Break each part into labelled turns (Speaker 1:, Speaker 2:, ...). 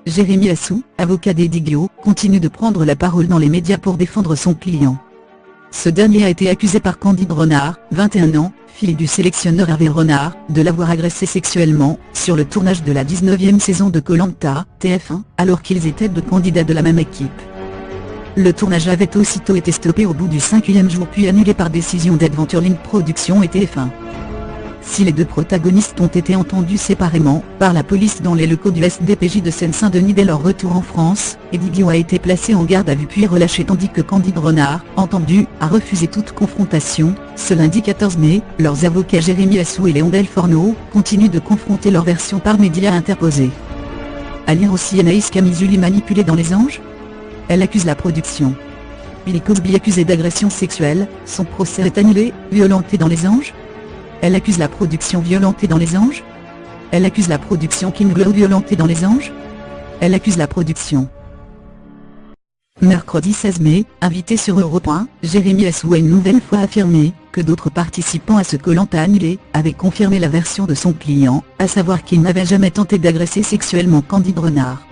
Speaker 1: Jérémy Assou, avocat d'Eddie Guillot, continue de prendre la parole dans les médias pour défendre son client. Ce dernier a été accusé par Candide Renard, 21 ans, fille du sélectionneur Hervé Renard, de l'avoir agressé sexuellement, sur le tournage de la 19e saison de Koh-Lanta, TF1, alors qu'ils étaient deux candidats de la même équipe. Le tournage avait aussitôt été stoppé au bout du 5e jour puis annulé par décision d'Adventure Link Productions et TF1. Si les deux protagonistes ont été entendus séparément, par la police dans les locaux du SDPJ de Seine-Saint-Denis dès leur retour en France, Eddie Guillot a été placé en garde à vue puis relâché tandis que Candide Renard, entendu, a refusé toute confrontation. Ce lundi 14 mai, leurs avocats Jérémy Assou et Léon Delforno continuent de confronter leur version par médias interposés. À lire aussi Anaïs Camizuli manipulée dans Les Anges. Elle accuse la production. Bill Cosby accusé d'agression sexuelle, son procès est annulé, violenté dans Les Anges. Elle accuse la production violentée dans Les Anges. Elle accuse la production King Glow violentée dans Les Anges. Elle accuse la production. Mercredi 16 mai, invité sur Europe 1, Jérémy Assou a une nouvelle fois affirmé que d'autres participants à ce Koh-Lanta annulé avaient confirmé la version de son client, à savoir qu'il n'avait jamais tenté d'agresser sexuellement Candide Renard.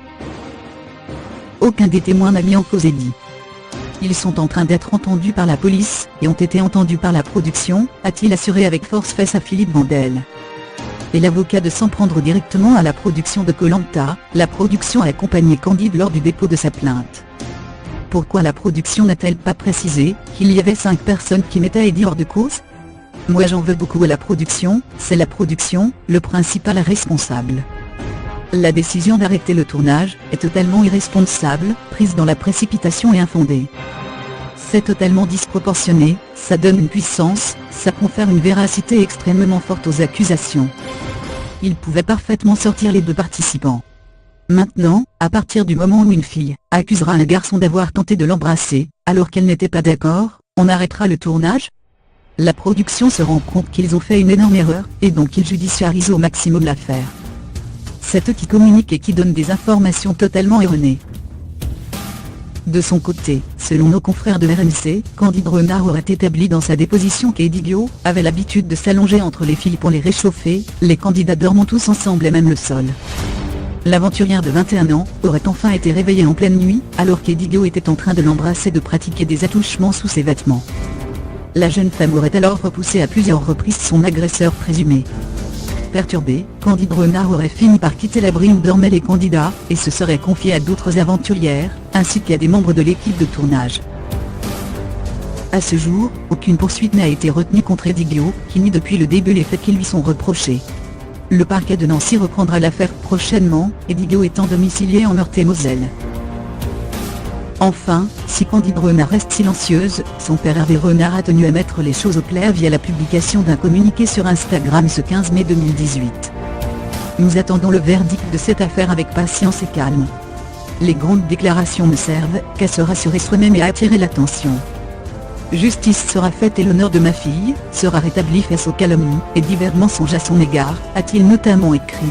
Speaker 1: Aucun des témoins n'a mis en cause Eddie. Ils sont en train d'être entendus par la police, et ont été entendus par la production, a-t-il assuré avec force face à Philippe Vandel. Et l'avocat de s'en prendre directement à la production de Koh-Lanta, la production a accompagné Candide lors du dépôt de sa plainte. Pourquoi la production n'a-t-elle pas précisé qu'il y avait 5 personnes qui mettaient Eddie hors de cause? Moi j'en veux beaucoup à la production, c'est la production, le principal responsable. La décision d'arrêter le tournage est totalement irresponsable, prise dans la précipitation et infondée. C'est totalement disproportionné, ça donne une puissance, ça confère une véracité extrêmement forte aux accusations. Il pouvait parfaitement sortir les deux participants. Maintenant, à partir du moment où une fille accusera un garçon d'avoir tenté de l'embrasser, alors qu'elle n'était pas d'accord, on arrêtera le tournage? La production se rend compte qu'ils ont fait une énorme erreur, et donc ils judiciarisent au maximum l'affaire. C'est eux qui communiquent et qui donnent des informations totalement erronées. De son côté, selon nos confrères de RMC, Candide Renard aurait établi dans sa déposition qu'Eddie Guillot avait l'habitude de s'allonger entre les filles pour les réchauffer, les candidats dormant tous ensemble et même le sol. L'aventurière de 21 ans aurait enfin été réveillée en pleine nuit, alors qu'Eddie Guillot était en train de l'embrasser et de pratiquer des attouchements sous ses vêtements. La jeune femme aurait alors repoussé à plusieurs reprises son agresseur présumé. Perturbé, Candide Renard aurait fini par quitter l'abri où dormaient les candidats, et se serait confié à d'autres aventurières, ainsi qu'à des membres de l'équipe de tournage. À ce jour, aucune poursuite n'a été retenue contre Eddie Guillot, qui nie depuis le début les faits qui lui sont reprochés. Le parquet de Nancy reprendra l'affaire prochainement, Eddie Guillot étant domicilié en Meurthe-et-Moselle. Enfin, si Candide Renard reste silencieuse, son père Hervé Renard a tenu à mettre les choses au clair via la publication d'un communiqué sur Instagram ce 15 mai 2018. Nous attendons le verdict de cette affaire avec patience et calme. Les grandes déclarations ne servent qu'à se rassurer soi-même et à attirer l'attention. Justice sera faite et l'honneur de ma fille sera rétabli face aux calomnies et divers mensonges à son égard, a-t-il notamment écrit.